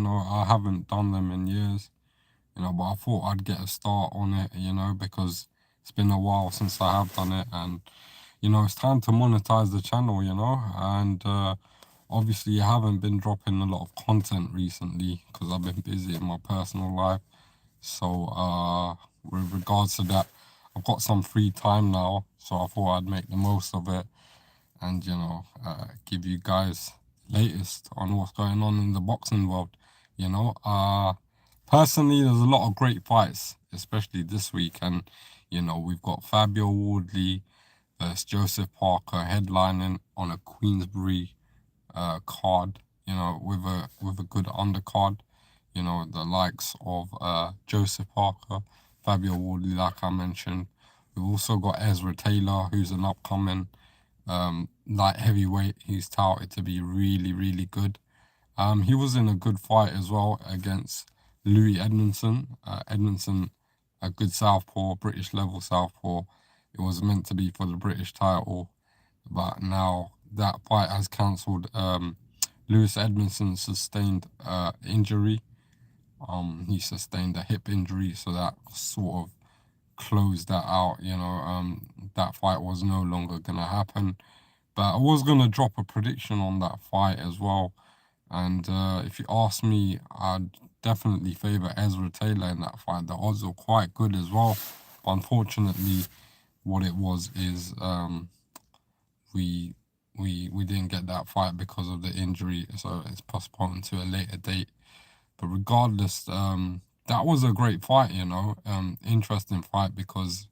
I haven't done them in years, but I thought I'd get a start on it, because it's been a while since I have done it, and it's time to monetize the channel, and obviously I haven't been dropping a lot of content recently because I've been busy in my personal life. So with regards to that, I've got some free time now, so I thought I'd make the most of it and give you guys latest on what's going on in the boxing world. You know, uh, Personally, there's a lot of great fights, especially this week, and we've got Fabio Wardley versus Joseph Parker headlining on a Queensbury card. With a good undercard. The likes of Joseph Parker, Fabio Wardley, like I mentioned. We've also got Ezra Taylor, who's an upcoming light heavyweight. He's touted to be really, really good. He was in a good fight as well against Louis Edmondson. Edmondson, a good southpaw, British level southpaw. It was meant to be for the British title, but now that fight has cancelled. Lewis Edmondson sustained injury. He sustained a hip injury, so that sort of closed that out. That fight was no longer gonna happen. But I was gonna drop a prediction on that fight as well. And if you ask me, I'd definitely favor Ezra Taylor in that fight. The odds were quite good as well. But unfortunately, what it was is we we didn't get that fight because of the injury, so it's postponed to a later date. But regardless, that was a great fight, interesting fight because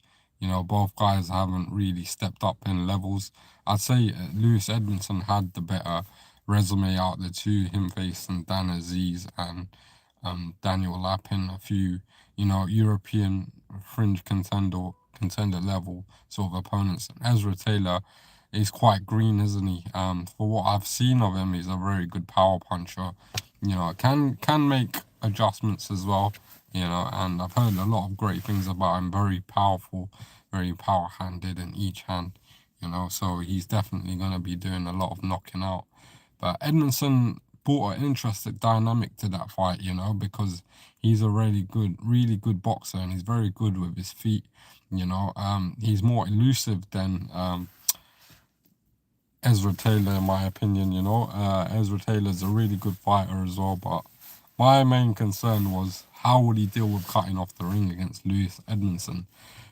both guys haven't really stepped up in levels. I'd say Lewis Edmondson had the better resume out the two, him facing Dan Aziz and Daniel Lapin, a few European fringe contender level sort of opponents. And Ezra Taylor is quite green, isn't he? For what I've seen of him, he's a very good power puncher. Can make adjustments as well. And I've heard a lot of great things about him. Very powerful, very power-handed in each hand. So he's definitely going to be doing a lot of knocking out. But Edmondson brought an interesting dynamic to that fight, because he's a really good boxer, and he's very good with his feet. He's more elusive than Ezra Taylor, in my opinion. Ezra Taylor's a really good fighter as well, but my main concern was how would he deal with cutting off the ring against Lewis Edmondson.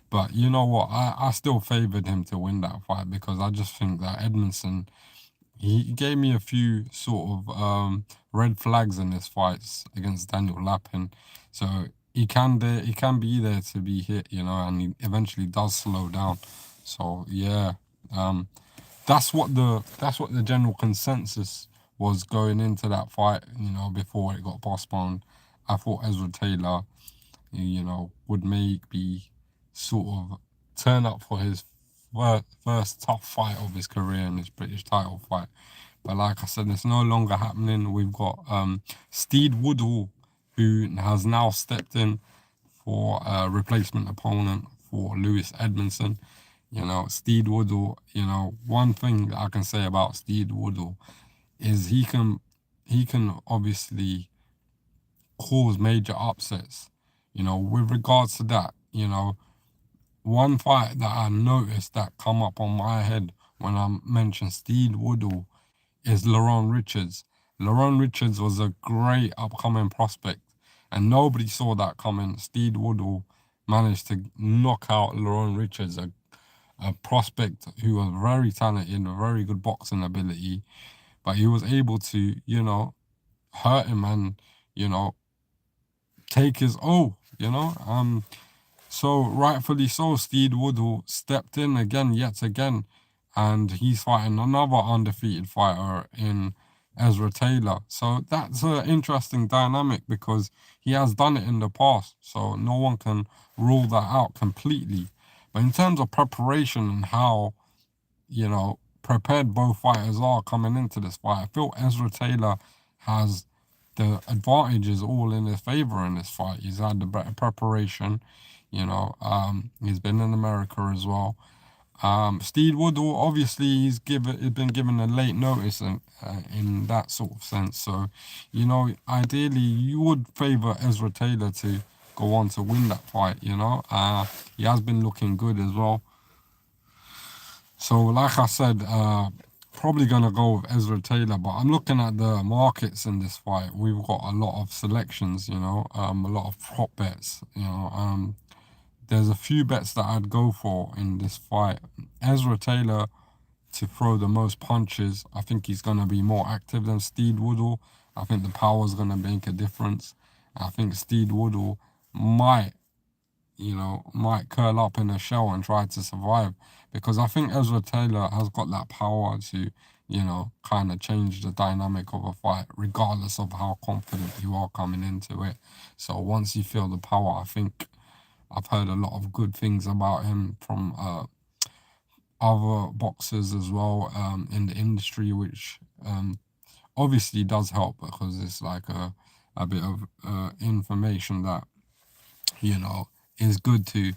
But you know what? I still favoured him to win that fight because I just think that Edmondson, he gave me a few sort of red flags in his fights against Daniel Lapin. So he can be there to be hit, and he eventually does slow down. So yeah, that's what the general consensus was going into that fight, before it got postponed. I thought Ezra Taylor, would maybe sort of turn up for his first tough fight of his career in his British title fight. But like I said, it's no longer happening. We've got Steed Woodall, who has now stepped in for a replacement opponent for Lewis Edmondson. Steed Woodall, one thing that I can say about Steed Woodall is he can obviously cause major upsets. With regards to that, one fight that I noticed that come up on my head when I mentioned Steed Woodall is Lerone Richards. Lerone Richards was a great upcoming prospect, and nobody saw that coming. Steed Woodall managed to knock out Lerone Richards, a prospect who was very talented, a very good boxing ability, but he was able to, hurt him and, you know, take his so rightfully so, Steed Woodall stepped in again, yet again, and he's fighting another undefeated fighter in Ezra Taylor. So that's an interesting dynamic because he has done it in the past, so no one can rule that out completely. But in terms of preparation and how, prepared both fighters are coming into this fight, I feel Ezra Taylor has the advantages all in his favor in this fight. He's had the better preparation, he's been in America as well. Steve Woodall, obviously, he's been given a late notice in that sort of sense. So, ideally, you would favor Ezra Taylor to go on to win that fight. He has been looking good as well. So, like I said, probably gonna go with Ezra Taylor. But I'm looking at the markets in this fight. We've got a lot of selections. A lot of prop bets. There's a few bets that I'd go for in this fight. Ezra Taylor to throw the most punches. I think he's going to be more active than Steed Woodall. I think the power is going to make a difference. I think Steed Woodall might, might curl up in a shell and try to survive because I think Ezra Taylor has got that power to, kind of change the dynamic of a fight, regardless of how confident you are coming into it. So once you feel the power, I think I've heard a lot of good things about him from other boxers as well in the industry, which obviously does help because it's like a bit of information that, is good to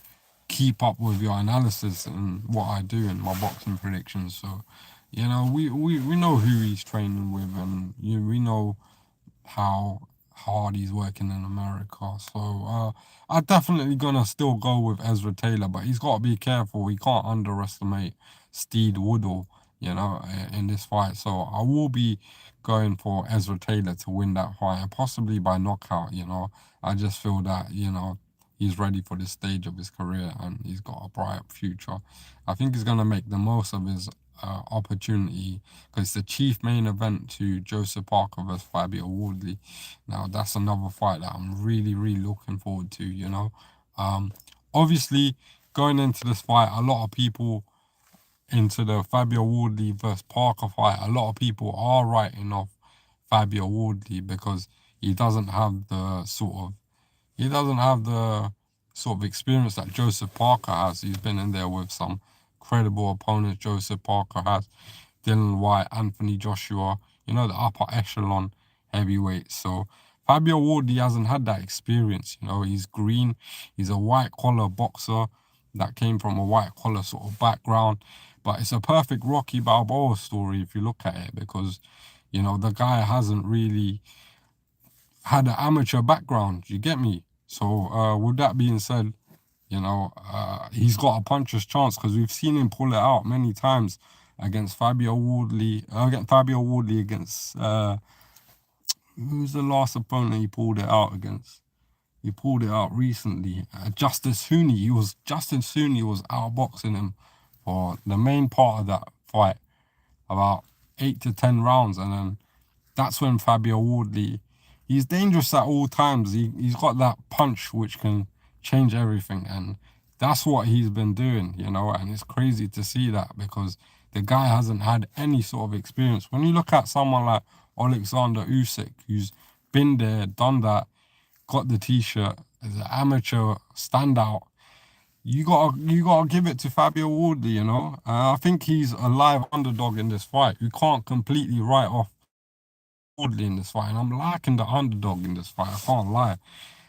keep up with your analysis and what I do in my boxing predictions. So, we know who he's training with and we know how hard he's working in America. So I'm definitely gonna still go with Ezra Taylor, but he's got to be careful. He can't underestimate Steed Woodall, in this fight. So I will be going for Ezra Taylor to win that fight, and possibly by knockout. I just feel that he's ready for this stage of his career and he's got a bright future. I think he's gonna make the most of his opportunity because it's the chief main event to Joseph Parker versus Fabio Wardley. Now that's another fight that I'm really, really looking forward to. Obviously going into this fight, a lot of people into the Fabio Wardley versus Parker fight. A lot of people are writing off Fabio Wardley because he doesn't have the sort of experience that Joseph Parker has. He's been in there with some credible opponents. Joseph Parker has Dylan White, Anthony Joshua, the upper echelon heavyweights. So Fabio Wardley hasn't had that experience. He's green. He's a white collar boxer that came from a white collar sort of background. But it's a perfect Rocky Balboa story if you look at it because, the guy hasn't really had an amateur background. You get me? So with that being said, he's got a puncher's chance because we've seen him pull it out many times against Fabio Wardley. Against who's the last opponent he pulled it out against? He pulled it out recently. Justice Hooney. Justice Hooney was outboxing him for the main part of that fight, about 8 to 10 rounds, and then that's when Fabio Wardley. He's dangerous at all times. He's got that punch which can change everything, and that's what he's been doing, and it's crazy to see that because the guy hasn't had any sort of experience. When you look at someone like Alexander Usyk, who's been there, done that, got the t-shirt as an amateur standout, you gotta give it to Fabio Wardley. I think he's a live underdog in this fight. You can't completely write off Wardley in this fight, and I'm liking the underdog in this fight. I can't lie.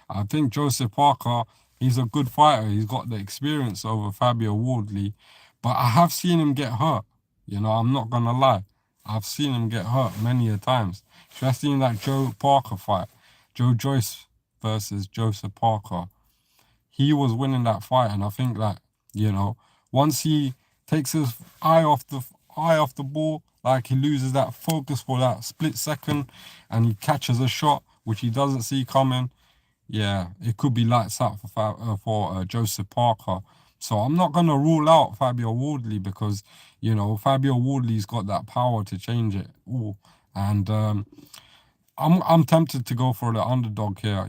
I think Joseph Parker, he's a good fighter. He's got the experience over Fabio Wardley, but I have seen him get hurt. I'm not gonna lie. I've seen him get hurt many a times. Especially in that Joe Parker fight. Joe Joyce versus Joseph Parker. He was winning that fight, and I think that, once he takes his eye off the ball, like he loses that focus for that split second and he catches a shot which he doesn't see coming, yeah, it could be lights out for Joseph Parker. So I'm not gonna rule out Fabio Wardley because Fabio Wardley's got that power to change it all, and I'm tempted to go for the underdog here.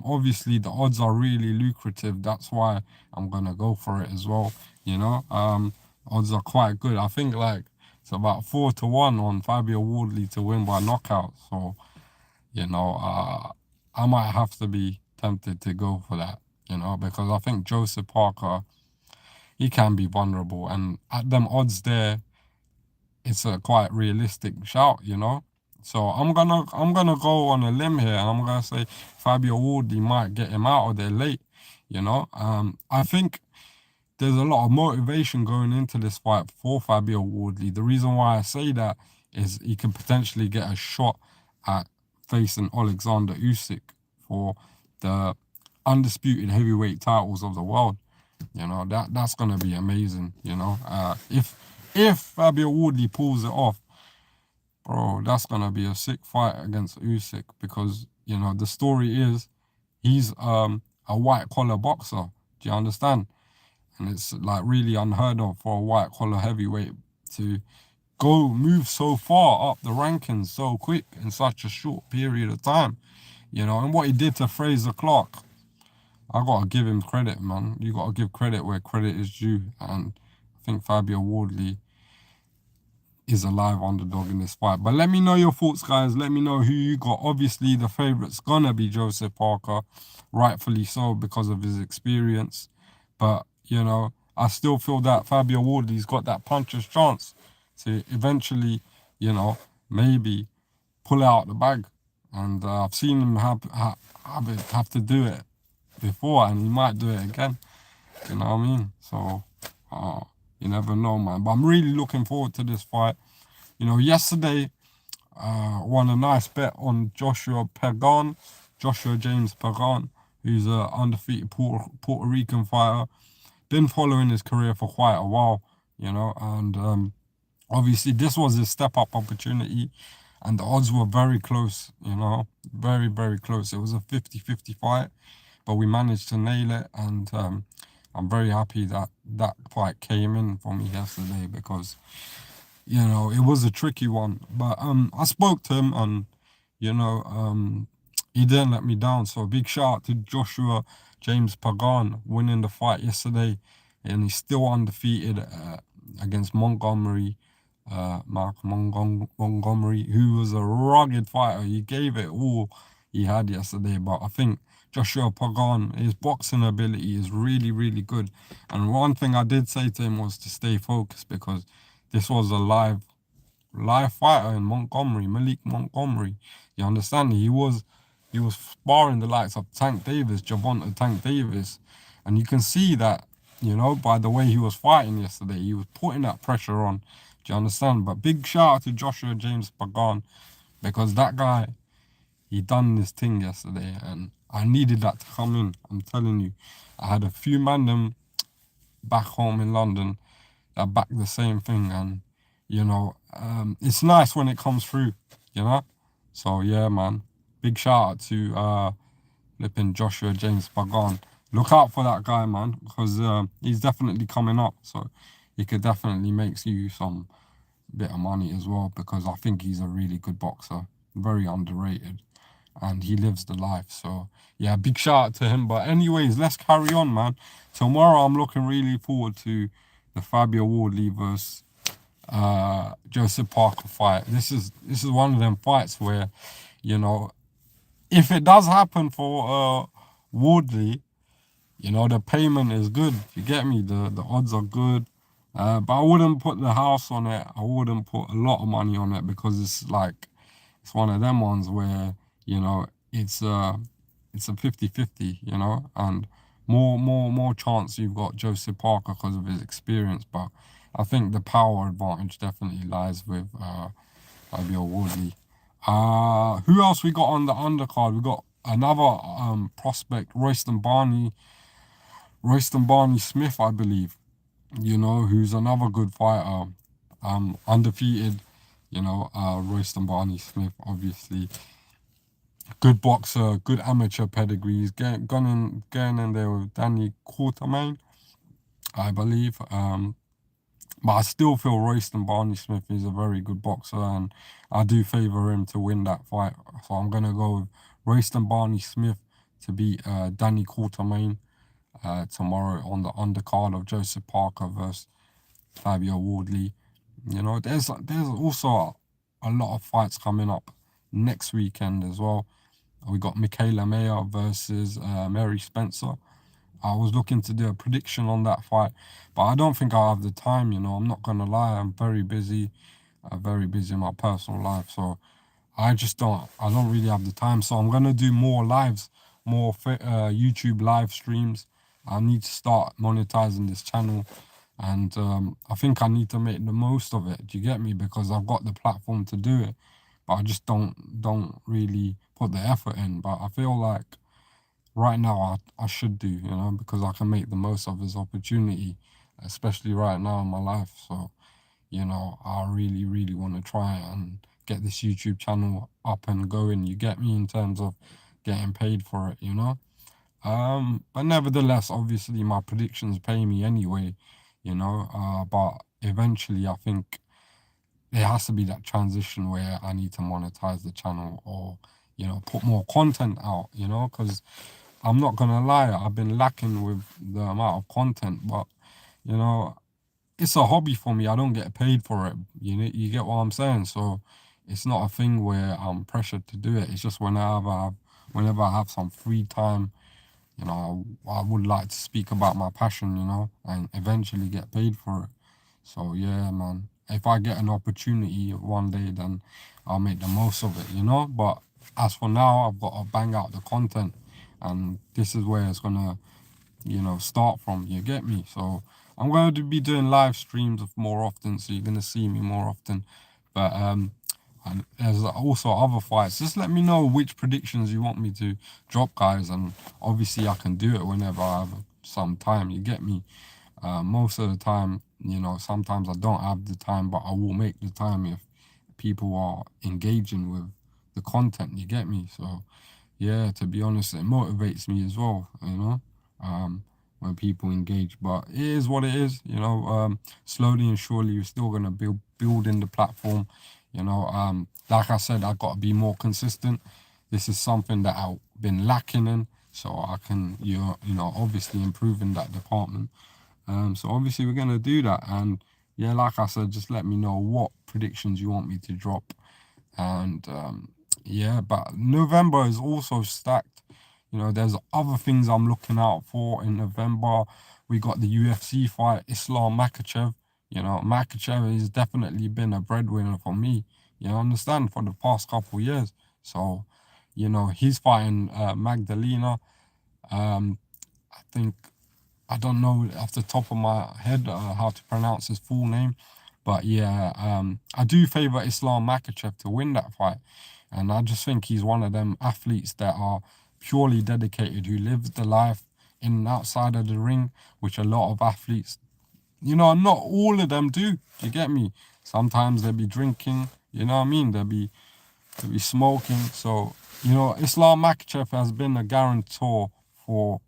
Obviously the odds are really lucrative. That's why I'm gonna go for it as well. Odds are quite good. I think like it's about 4 to 1 on Fabio Wardley to win by knockout. So I might have to be tempted to go for that. Because I think Joseph Parker, he can be vulnerable, and at them odds there, it's a quite realistic shout. So I'm gonna go on a limb here, and I'm gonna say Fabio Wardley might get him out of there late. I think there's a lot of motivation going into this fight for Fabio Wardley. The reason why I say that is he could potentially get a shot at facing Alexander Usyk for the undisputed heavyweight titles of the world. You know, that's gonna be amazing. You know, if Fabio Wardley pulls it off, bro, that's gonna be a sick fight against Usyk because you know the story is he's a white collar boxer. Do you understand? And it's like really unheard of for a white collar heavyweight to go move so far up the rankings so quick in such a short period of time. You know, and what he did to Fraser Clark, I gotta give him credit, man. You gotta give credit where credit is due, and I think Fabio Wardley is a live underdog in this fight. But let me know your thoughts, guys. Let me know who you got. Obviously, the favorite's gonna be Joseph Parker, rightfully so because of his experience. But you know, I still feel that Fabio Wardley's got that puncher's chance to eventually, you know, maybe pull out the bag. And I've seen him have to do it before, and he might do it again. You know what I mean? So, you never know, man. But I'm really looking forward to this fight. You know, yesterday, won a nice bet on Joshua James Pagan, who's an undefeated Puerto Rican fighter. Been following his career for quite a while, you know, and obviously this was his step-up opportunity, and the odds were very close, you know, very, very close. It was a 50-50 fight, but we managed to nail it, and I'm very happy that that fight came in for me yesterday because, you know, it was a tricky one. But I spoke to him, and, you know, he didn't let me down. So a big shout out to Joshua James Pagan winning the fight yesterday, and he's still undefeated against Mark Montgomery, who was a rugged fighter. He gave it all he had yesterday, but I think Joshua Pagan, his boxing ability is really, really good. And one thing I did say to him was to stay focused because this was a live fighter in Montgomery, Malik Montgomery. You understand? He was sparring the likes of Tank Davis, Javonta Tank Davis, and you can see that, you know, by the way he was fighting yesterday, he was putting that pressure on. Do you understand? But big shout out to Joshua James Pagan because that guy, he done this thing yesterday, and I needed that to come in. I'm telling you, I had a few man them back home in London that back the same thing, and you know, it's nice when it comes through, you know. So yeah, man, big shout out to flipping Joshua James Pagan. Look out for that guy, man, because he's definitely coming up. So he could definitely make you some bit of money as well because I think he's a really good boxer, very underrated, and he lives the life. So yeah, big shout out to him. But anyways, let's carry on, man. Tomorrow I'm looking really forward to the Fabio Wardley versus Joseph Parker fight. This is one of them fights where, you know, if it does happen for Wardley, you know, the payment is good. You get me? The odds are good. But I wouldn't put the house on it. I wouldn't put a lot of money on it because it's like it's one of them ones where, you know, it's a 50-50, you know, and more chance you've got Joseph Parker because of his experience. But I think the power advantage definitely lies with Fabio Wardley. Who else we got on the undercard? We got another prospect, Royston Barney Smith, I believe. You know, who's another good fighter, undefeated. You know, Royston Barney Smith, obviously, good boxer, good amateur pedigree. He's getting in there with Danny Quartermain, I believe. But I still feel Royston Barney Smith is a very good boxer, and I do favour him to win that fight. So I'm gonna go with Royston Barney Smith to beat Danny Quartermain tomorrow on the undercard of Joseph Parker versus Fabio Wardley. You know, there's also a lot of fights coming up next weekend as well. We got Michaela Mayer versus Mary Spencer. I was looking to do a prediction on that fight, but I don't think I have the time, you know. I'm not gonna lie, I'm very busy in my personal life, so I don't really have the time. So I'm gonna do more lives, more YouTube live streams I need to start monetizing this channel, and I think I need to make the most of it. Do you get me? Because I've got the platform to do it, but I just don't really put the effort in. But I feel like right now I should do, because I can make the most of this opportunity, especially right now in my life. So, I really, really want to try and get this YouTube channel up and going. You get me, in terms of getting paid for it. But nevertheless, obviously my predictions pay me anyway, but eventually I think there has to be that transition where I need to monetize the channel, or, put more content out, because I'm not gonna lie, I've been lacking with the amount of content, but, you know, it's a hobby for me. I don't get paid for it. You get what I'm saying? So it's not a thing where I'm pressured to do it. It's just whenever I have some free time, I would like to speak about my passion, and eventually get paid for it. So yeah, man. If I get an opportunity one day, then I'll make the most of it. But as for now, I've got to bang out the content, and this is where it's gonna, start from. You get me? So I'm going to be doing live streams of more often, so you're gonna see me more often. But and there's also other fights. Just let me know which predictions you want me to drop, guys, and obviously I can do it whenever I have some time. You get me? Most of the time, sometimes I don't have the time, but I will make the time if people are engaging with the content. You get me? So yeah, to be honest, it motivates me as well, when people engage. But it is what it is, slowly and surely we're still gonna building the platform, like I said, I gotta be more consistent. This is something that I've been lacking in, so I can, obviously improve in that department. So obviously we're gonna do that, and yeah, like I said, just let me know what predictions you want me to drop, and yeah, but November is also stacked. There's other things I'm looking out for in November. We got the UFC fight, Islam Makhachev. Makhachev has definitely been a breadwinner for me. Understand, for the past couple years. So, he's fighting Magdalena. I think, I don't know off the top of my head how to pronounce his full name, but yeah, I do favor Islam Makhachev to win that fight, and I just think he's one of them athletes that are purely dedicated, who lives the life in and outside of the ring, which a lot of athletes, not all of them do. You get me? Sometimes they'll be drinking, you know what I mean? They'll be smoking. So, Islam Makhachev has been a guarantor for,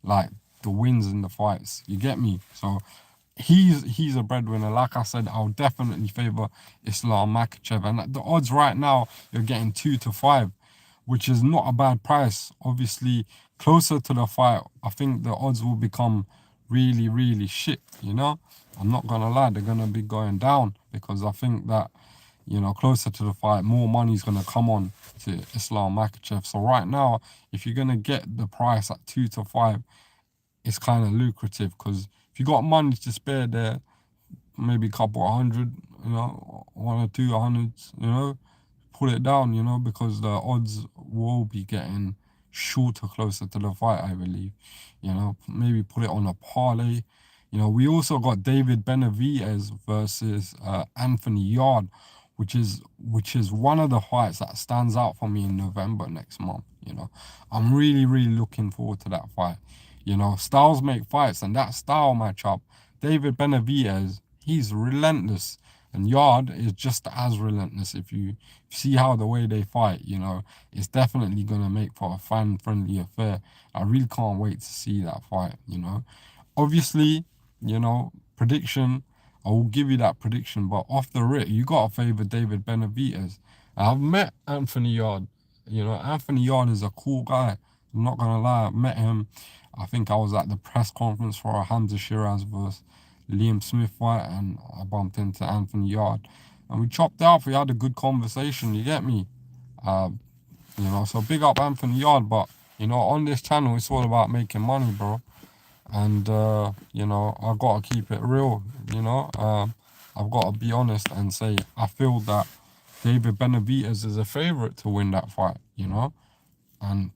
like, the wins in the fights. You get me? So he's a breadwinner. Like I said, I'll definitely favor Islam Makhachev. And at the odds right now, you're getting 2-5, which is not a bad price. Obviously, closer to the fight, I think the odds will become really, really shit, I'm not gonna lie, they're gonna be going down, because I think that, closer to the fight, more money's gonna come on to Islam Makhachev. So right now, if you're gonna get the price at 2-5, it's kind of lucrative, because if you got money to spare there, maybe a couple of hundred, one or two hundreds, put it down, because the odds will be getting shorter closer to the fight, I believe. Maybe put it on a parlay. We also got David Benavidez versus Anthony Yard, which is one of the fights that stands out for me in November next month. I'm really, really looking forward to that fight. Styles make fights, and that style matchup, David Benavidez, he's relentless, and Yard is just as relentless. If you see how the way they fight, it's definitely gonna make for a fan-friendly affair. I really can't wait to see that fight. Obviously, prediction. I will give you that prediction, but off the rip, you gotta favor David Benavidez. I've met Anthony Yard. Anthony Yard is a cool guy. I'm not gonna lie, I met him. I think I was at the press conference for a Hamza Shiraz versus Liam Smith fight, and I bumped into Anthony Yard, and we chopped up. We had a good conversation. You get me? Uh, so big up Anthony Yard, but on this channel, it's all about making money, bro. And I gotta keep it real. I've got to be honest and say I feel that David Benavidez is a favorite to win that fight. And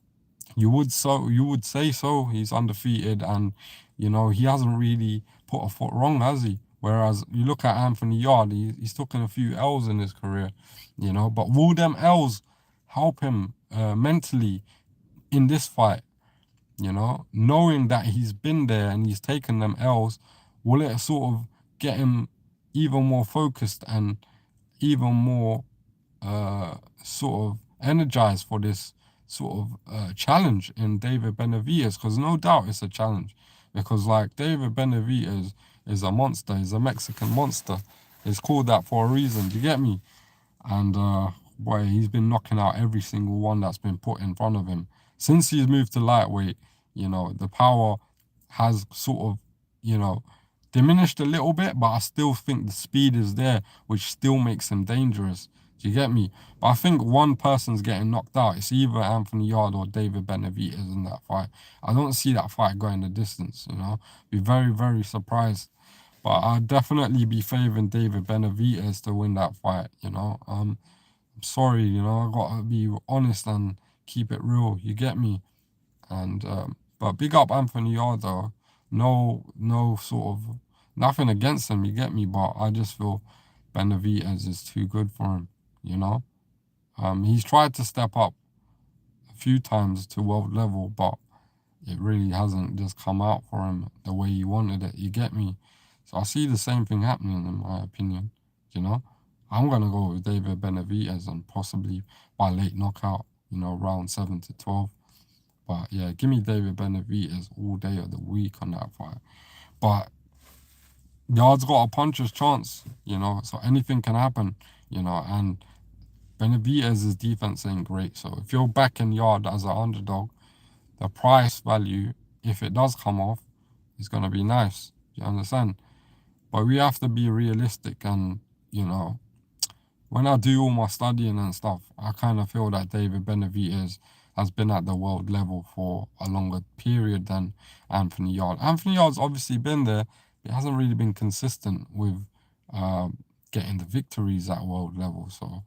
you would say so. He's undefeated, and he hasn't really put a foot wrong, has he? Whereas you look at Anthony Yard, he's taken a few L's in his career, But will them L's help him mentally in this fight? Knowing that he's been there and he's taken them L's, will it sort of get him even more focused and even more sort of energized for this sort of challenge in David Benavidez? Because no doubt it's a challenge. Because like David Benavidez is a monster. He's a Mexican monster. It's called that for a reason. Do you get me? And boy, he's been knocking out every single one that's been put in front of him. Since he's moved to lightweight, the power has sort of, diminished a little bit, but I still think the speed is there, which still makes him dangerous. Do you get me? But I think one person's getting knocked out. It's either Anthony Yard or David Benavidez in that fight. I don't see that fight going the distance, Be very, very surprised. But I'd definitely be favoring David Benavidez to win that fight. I'm sorry, I gotta be honest and keep it real. You get me? And but big up Anthony Yard though. No sort of nothing against him, you get me, but I just feel Benavidez is too good for him, you know? He's tried to step up a few times to world level, but it really hasn't just come out for him the way he wanted it, you get me? So I see the same thing happening in my opinion, you know? I'm gonna go with David Benavidez and possibly by late knockout, round 7 to 12. But yeah, give me David Benavidez all day of the week on that fight. But Yard's got a puncher's chance, so anything can happen, and Benavidez's defense ain't great. So if you're backing Yard as an underdog, the price value, if it does come off, is gonna be nice. You understand? But we have to be realistic and, when I do all my studying and stuff, I kind of feel that David Benavidez has been at the world level for a longer period than Anthony Yard. Anthony Yard's obviously been there, but hasn't really been consistent with getting the victories at world level. So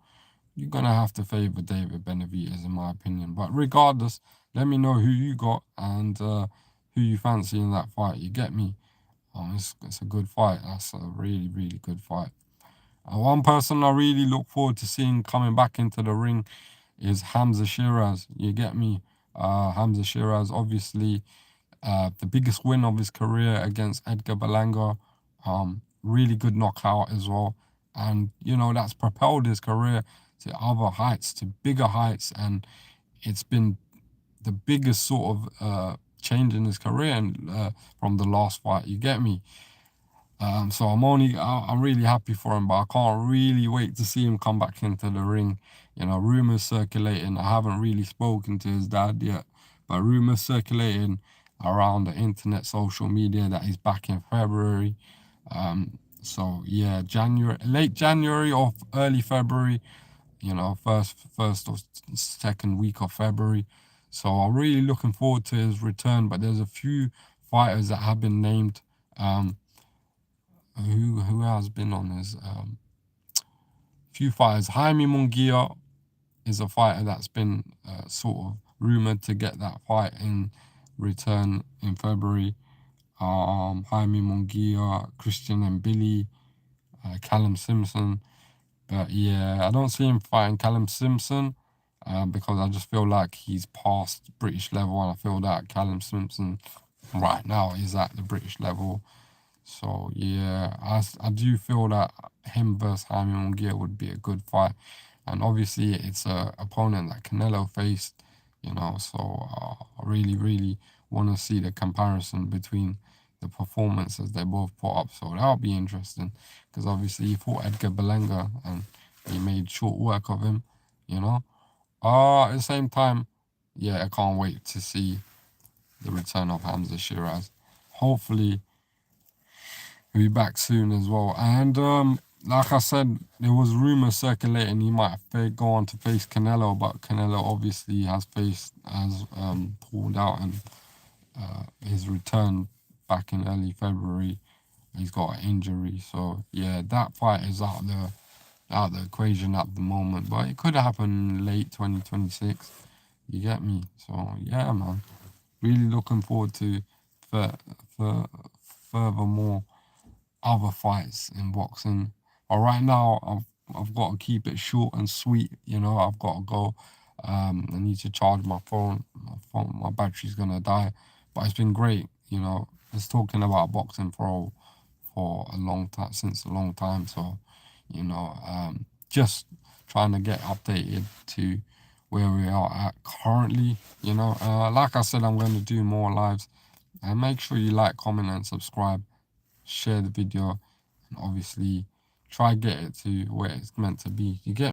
you're going to have to favour David Benavidez, in my opinion. But regardless, let me know who you got and who you fancy in that fight. You get me? It's a good fight. That's a really, really good fight. One person I really look forward to seeing coming back into the ring is Hamza Shiraz. You get me? Hamza Shiraz, obviously, the biggest win of his career against Edgar Berlanga. Really good knockout as well. And, that's propelled his career to other heights, to bigger heights. And it's been the biggest sort of change in his career from the last fight. You get me? So I'm really happy for him, but I can't really wait to see him come back into the ring. Rumors circulating. I haven't really spoken to his dad yet, but rumors circulating around the internet, social media that he's back in February. So yeah, late January or early February. First or second week of February. So I'm really looking forward to his return. But there's a few fighters that have been named. Who has been on his few fighters. Jaime Munguia is a fighter that's been sort of rumored to get that fight in return in February. Jaime Munguia, Christian Mbili, Callum Simpson. But yeah, I don't see him fighting Callum Simpson because I just feel like he's past British level, and I feel that Callum Simpson right now is at the British level. So yeah, I do feel that him versus Jaime Munguia would be a good fight, and obviously it's a opponent that Canelo faced, So I really, really want to see the comparison between the performances they both put up. So that'll be interesting because obviously he fought Edgar Berlanga and he made short work of him, At the same time, yeah, I can't wait to see the return of Hamza Shiraz. Hopefully he'll be back soon as well. And like I said, there was rumors circulating he might go on to face Canelo, but Canelo obviously has pulled out, and his return back in early February, he's got an injury. So yeah, that fight is out the equation at the moment, but it could happen late 2026. You get me? So yeah, man. Really looking forward to for for furthermore other fights in boxing. But right now, I've got to keep it short and sweet. You know, I've got to go. I need to charge my phone. My battery's gonna die. But it's been great. You know, just talking about boxing for a long time, since a long time. So, you know, just trying to get updated to where we are at currently. You know, like I said, I'm going to do more lives. And make sure you like, comment, and subscribe. Share the video, and obviously try get it to where it's meant to be. You get